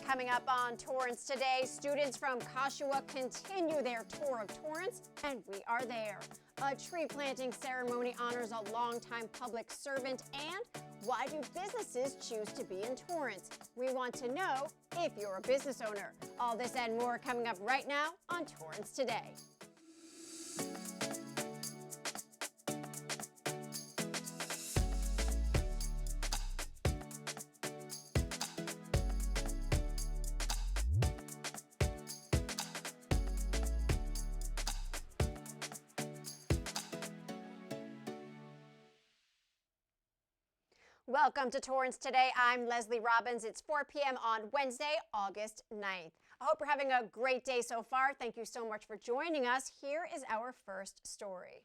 Coming up on Torrance Today, students from Kashiwa continue their tour of Torrance, and we are there. A tree planting ceremony honors a longtime public servant, and why do businesses choose to be in Torrance? We want to know if you're a business owner. All this and more coming up right now on Torrance Today. Welcome to Torrance Today. I'm Leslie Robbins. It's 4 p.m. on Wednesday, August 9th. I hope you're having a great day so far. Thank you so much for joining us. Here is our first story.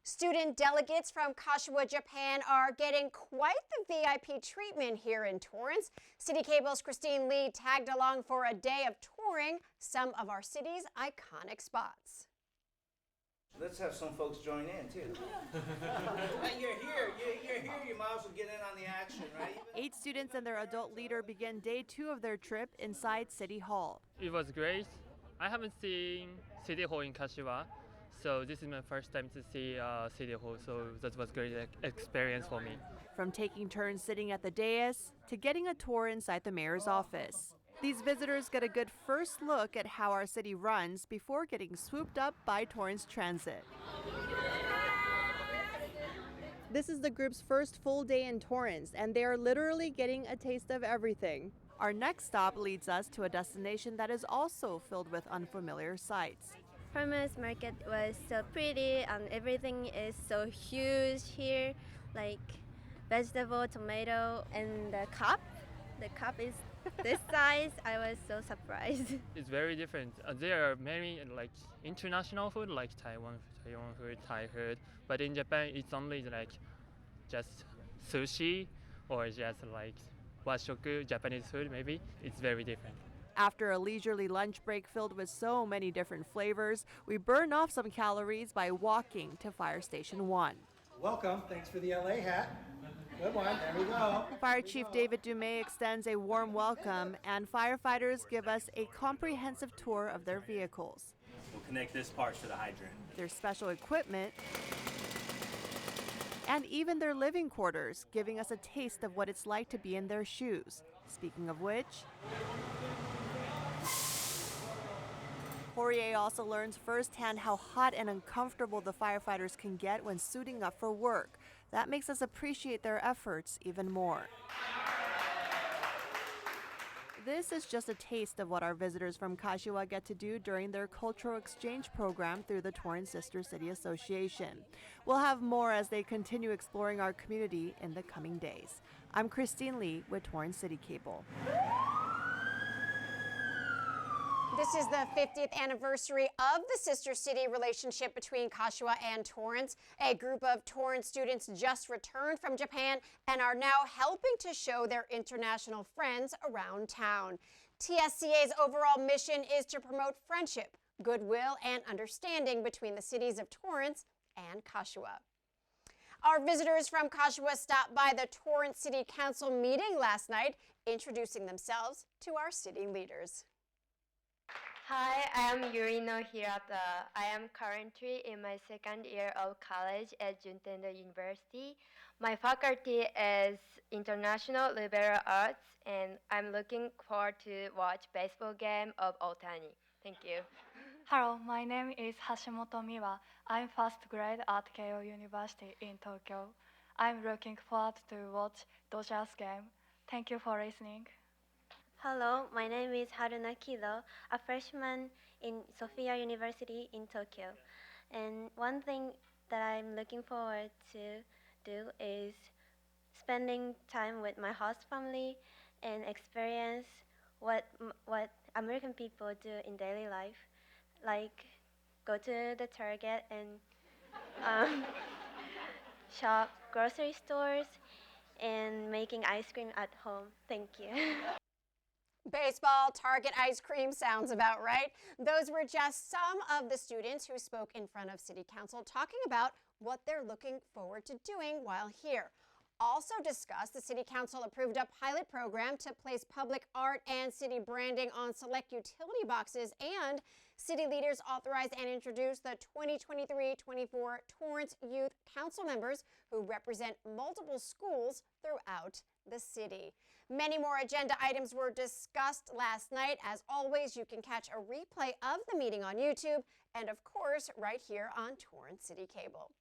Student delegates from Kashiwa, Japan are getting quite the VIP treatment here in Torrance. City Cable's Christine Lee tagged along for a day of touring some of our city's iconic spots. Let's have some folks join in too. You're here, you might as well get in on the action, right? 8 students and their adult leader begin day 2 of their trip inside City Hall. It was great. I haven't seen City Hall in Kashiwa, so this is my first time to see City Hall, so that was a great experience for me. From taking turns sitting at the dais to getting a tour inside the mayor's office. These visitors get a good first look at how our city runs before getting swooped up by Torrance Transit. This is the group's first full day in Torrance, and they are literally getting a taste of everything. Our next stop leads us to a destination that is also filled with unfamiliar sights. Farmers market was so pretty and everything is so huge here, like vegetable, tomato, and the cup. The cup is this size. I was so surprised. It's very different. There are many like international food like Taiwan food, Thai food, but in Japan it's only like just sushi or just like washoku, Japanese food maybe. It's very different. After a leisurely lunch break filled with so many different flavors, we burn off some calories by walking to Fire Station 1. Welcome. Thanks for the LA hat. Good one. There we go. Fire Chief David Dumais extends a warm welcome, and firefighters give us a comprehensive tour of their vehicles. We'll connect this part to the hydrant. Their special equipment, and even their living quarters, giving us a taste of what it's like to be in their shoes. Speaking of which, Poirier also learns firsthand how hot and uncomfortable the firefighters can get when suiting up for work. That makes us appreciate their efforts even more. This is just a taste of what our visitors from Kashiwa get to do during their cultural exchange program through the Torrance Sister City Association. We'll have more as they continue exploring our community in the coming days. I'm Christine Lee with Torrance City Cable. This is the 50th anniversary of the sister city relationship between Kashiwa and Torrance. A group of Torrance students just returned from Japan and are now helping to show their international friends around town. TSCA's overall mission is to promote friendship, goodwill, and understanding between the cities of Torrance and Kashiwa. Our visitors from Kashiwa stopped by the Torrance City Council meeting last night, introducing themselves to our city leaders. Hi, I am Yurino Hirata. I am currently in my second year of college at Juntendo University. My faculty is International Liberal Arts, and I'm looking forward to watch baseball game of Otani. Thank you. Hello, my name is Hashimoto Miwa. I'm first grade at Keio University in Tokyo. I'm looking forward to watch Dodgers game. Thank you for listening. Hello, my name is Haruna Kido, a freshman in Sophia University in Tokyo. And one thing that I'm looking forward to do is spending time with my host family and experience what American people do in daily life, like go to the Target and shop grocery stores and making ice cream at home. Thank you. Baseball, Target, ice cream sounds about right. Those were just some of the students who spoke in front of City Council talking about what they're looking forward to doing while here. also discussed the City Council approved a pilot program to place public art and city branding on select utility boxes, and city leaders authorized and introduced the 2023-24 Torrance Youth Council members who represent multiple schools throughout the city. Many more agenda items were discussed last night. As always, you can catch a replay of the meeting on YouTube and, of course, right here on Torrance City Cable.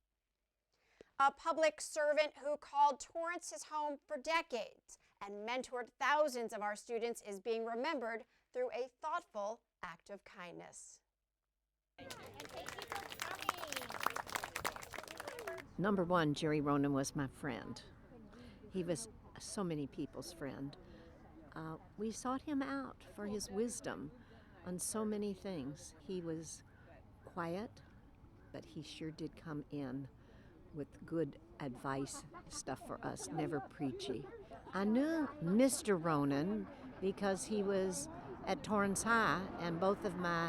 A public servant who called Torrance his home for decades and mentored thousands of our students is being remembered through a thoughtful act of kindness. Number one, Jerry Ronan was my friend. He was so many people's friend. We sought him out for his wisdom on so many things. He was quiet, but he sure did come in with good advice stuff for us, never preachy. I knew Mr. Ronan because he was at Torrance High, and both of my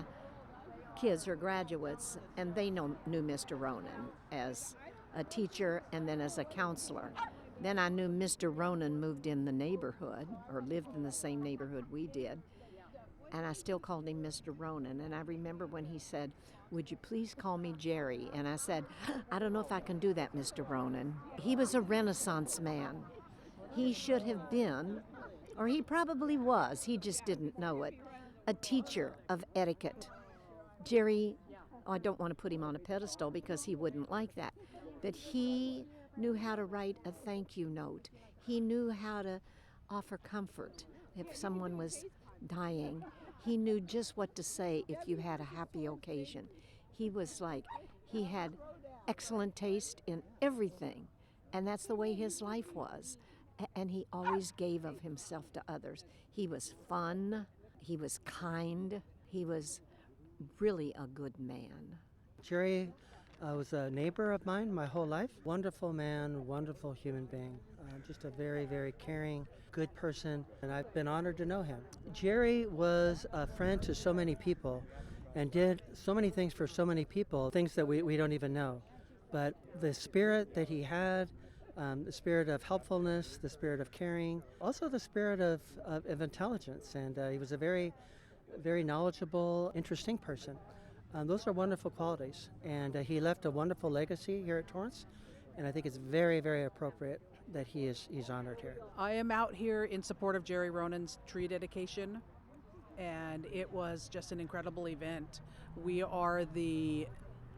kids are graduates, and they knew Mr. Ronan as a teacher and then as a counselor. Then I knew Mr. Ronan moved in the neighborhood, or lived in the same neighborhood we did, and I still called him Mr. Ronan. And I remember when he said, "Would you please call me Jerry?" And I said, "I don't know if I can do that, Mr. Ronan." He was a Renaissance man. He should have been, or he probably was, he just didn't know it, a teacher of etiquette. Jerry, I don't want to put him on a pedestal because he wouldn't like that, but he knew how to write a thank you note. He knew how to offer comfort if someone was dying. He knew just what to say if you had a happy occasion. He was like, he had excellent taste in everything, and that's the way his life was. And he always gave of himself to others. He was fun, he was kind, he was really a good man. Jerry was a neighbor of mine my whole life. Wonderful man, wonderful human being. Just a very, very caring, good person, and I've been honored to know him. Jerry was a friend to so many people and did so many things for so many people, things that we don't even know. But the spirit that he had, the spirit of helpfulness, the spirit of caring, also the spirit of intelligence, and he was a very, very knowledgeable, interesting person. Those are wonderful qualities, and he left a wonderful legacy here at Torrance, and I think it's very, very appropriate that he's honored here. I am out here in support of Jerry Ronan's tree dedication, and it was just an incredible event. We are the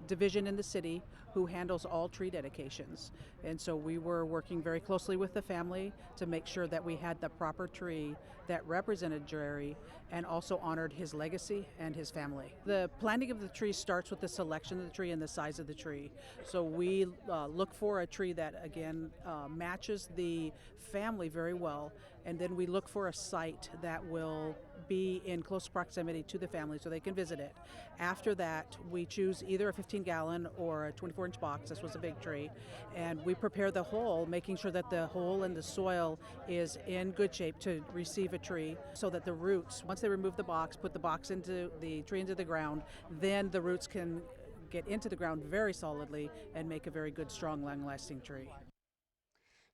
division in the city who handles all tree dedications, and so we were working very closely with the family to make sure that we had the proper tree that represented Jerry and also honored his legacy and his family. The planting of the tree starts with the selection of the tree and the size of the tree. So we look for a tree that, again, matches the family very well, and then we look for a site that will be in close proximity to the family so they can visit it. After that, we choose either a 15-gallon or a 24-inch box. This was a big tree. And we prepare the hole, making sure that the hole in the soil is in good shape to receive a tree, so that the roots, once they remove the box, put the box into the tree into the ground, then the roots can get into the ground very solidly and make a very good, strong, long-lasting tree.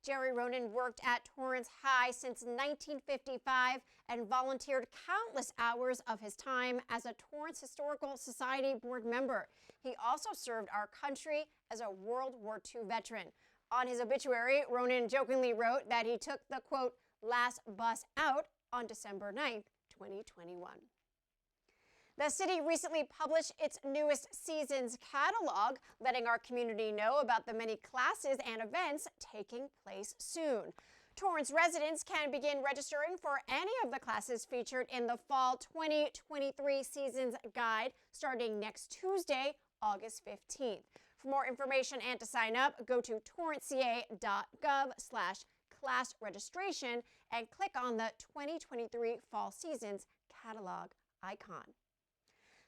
Jerry Ronan worked at Torrance High since 1955 and volunteered countless hours of his time as a Torrance Historical Society board member. He also served our country as a World War II veteran. On his obituary, Ronan jokingly wrote that he took the, quote, last bus out on December 9th, 2021. The city recently published its newest season's catalog, letting our community know about the many classes and events taking place soon. Torrance residents can begin registering for any of the classes featured in the Fall 2023 Season's Guide starting next Tuesday, August 15th. For more information and to sign up, go to torranceca.gov/class registration and click on the 2023 Fall Seasons catalog icon.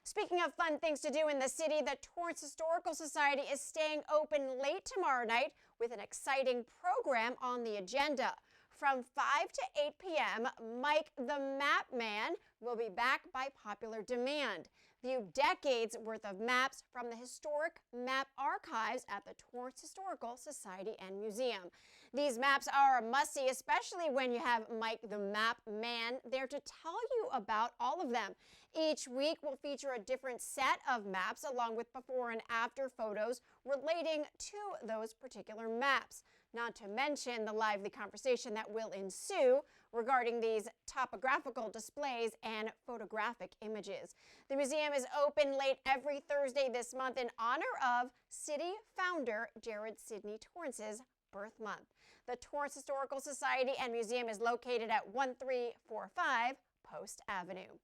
Speaking of fun things to do in the city, the Torrance Historical Society is staying open late tomorrow night with an exciting program on the agenda. From 5 to 8 p.m., Mike the Map Man will be back by popular demand. View decades worth of maps from the historic map archives at the Torrance Historical Society and Museum. These maps are a must-see, especially when you have Mike the Map Man there to tell you about all of them. Each week will feature a different set of maps along with before and after photos relating to those particular maps. Not to mention the lively conversation that will ensue regarding these topographical displays and photographic images. The museum is open late every Thursday this month in honor of city founder Jared Sidney Torrance's birth month. The Torrance Historical Society and Museum is located at 1345 Post Avenue.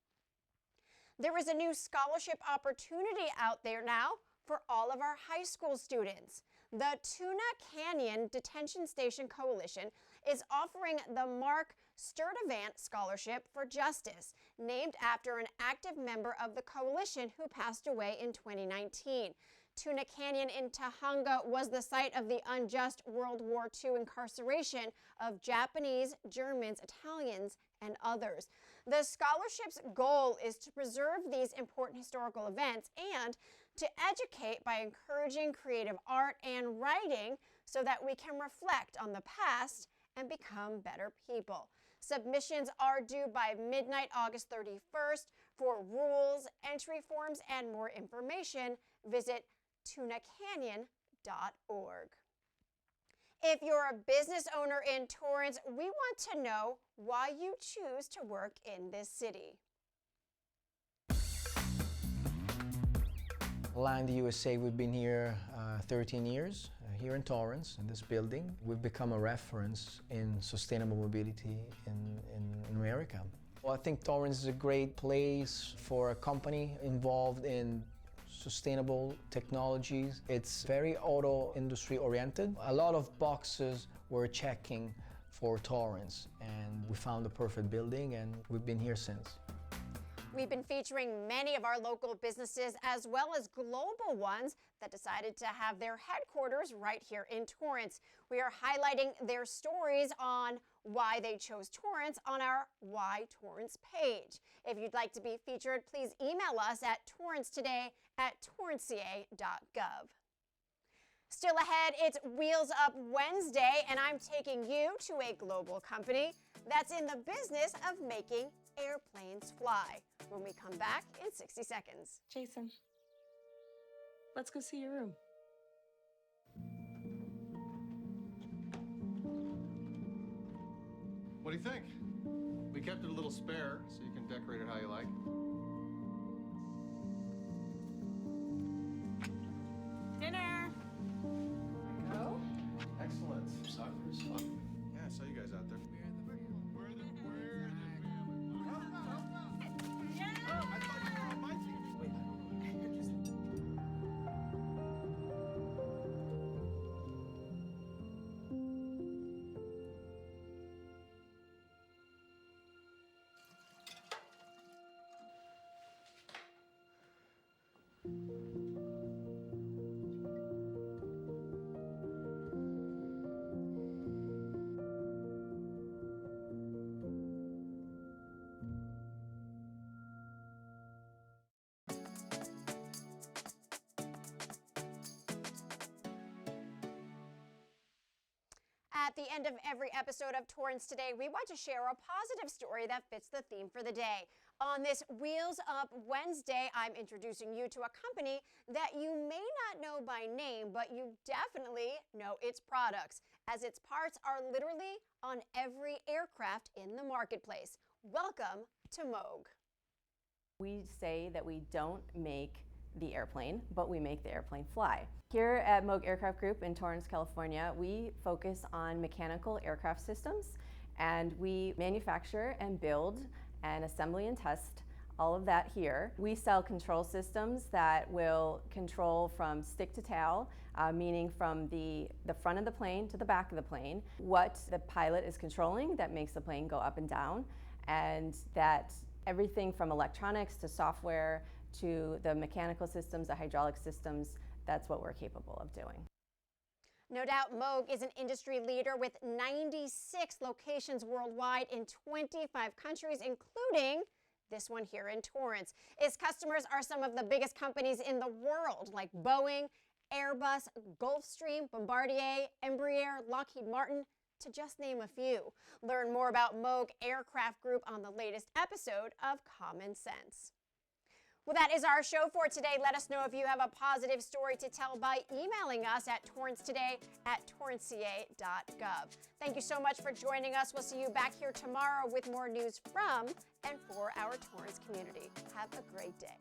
There is a new scholarship opportunity out there now for all of our high school students. The Tuna Canyon Detention Station Coalition is offering the Mark Sturdivant Scholarship for Justice, named after an active member of the coalition who passed away in 2019. Tuna Canyon in Tahunga was the site of the unjust World War II incarceration of Japanese, Germans, Italians, and others. The scholarship's goal is to preserve these important historical events and to educate by encouraging creative art and writing so that we can reflect on the past and become better people. Submissions are due by midnight August 31st. For rules, entry forms, and more information, visit tunacanyon.org. If you're a business owner in Torrance, we want to know why you choose to work in this city. Land USA, we've been here 13 years, here in Torrance, in this building. We've become a reference in sustainable mobility in America. Well, I think Torrance is a great place for a company involved in sustainable technologies. It's very auto industry oriented. A lot of boxes we're checking for Torrance, and we found the perfect building, and we've been here since. We've been featuring many of our local businesses as well as global ones that decided to have their headquarters right here in Torrance. We are highlighting their stories on why they chose Torrance on our Why Torrance page. If you'd like to be featured, please email us at torranceToday@torranceca.gov. Still ahead, it's Wheels Up Wednesday, and I'm taking you to a global company that's in the business of making airplanes fly. When we come back in 60 seconds. Jason, let's go see your room. What do you think? We kept it a little spare, so you can decorate it how you like. Dinner! Go? Excellent. Soccer is fun. Yeah, I saw you guys out there. At the end of every episode of Torrance Today, we want to share a positive story that fits the theme for the day. On this Wheels Up Wednesday, I'm introducing you to a company that you may not know by name, but you definitely know its products, as its parts are literally on every aircraft in the marketplace. Welcome to Moog. We say that we don't make the airplane, but we make the airplane fly. Here at Moog Aircraft Group in Torrance, California, we focus on mechanical aircraft systems, and we manufacture and build and assembly and test all of that here. We sell control systems that will control from stick to tail, meaning from the front of the plane to the back of the plane, what the pilot is controlling that makes the plane go up and down, and that everything from electronics to software to the mechanical systems, the hydraulic systems, that's what we're capable of doing. No doubt Moog is an industry leader with 96 locations worldwide in 25 countries, including this one here in Torrance. Its customers are some of the biggest companies in the world, like Boeing, Airbus, Gulfstream, Bombardier, Embraer, Lockheed Martin, to just name a few. Learn more about Moog Aircraft Group on the latest episode of Common Sense. Well, that is our show for today. Let us know if you have a positive story to tell by emailing us at torranceToday@torranceca.gov. Thank you so much for joining us. We'll see you back here tomorrow with more news from and for our Torrance community. Have a great day.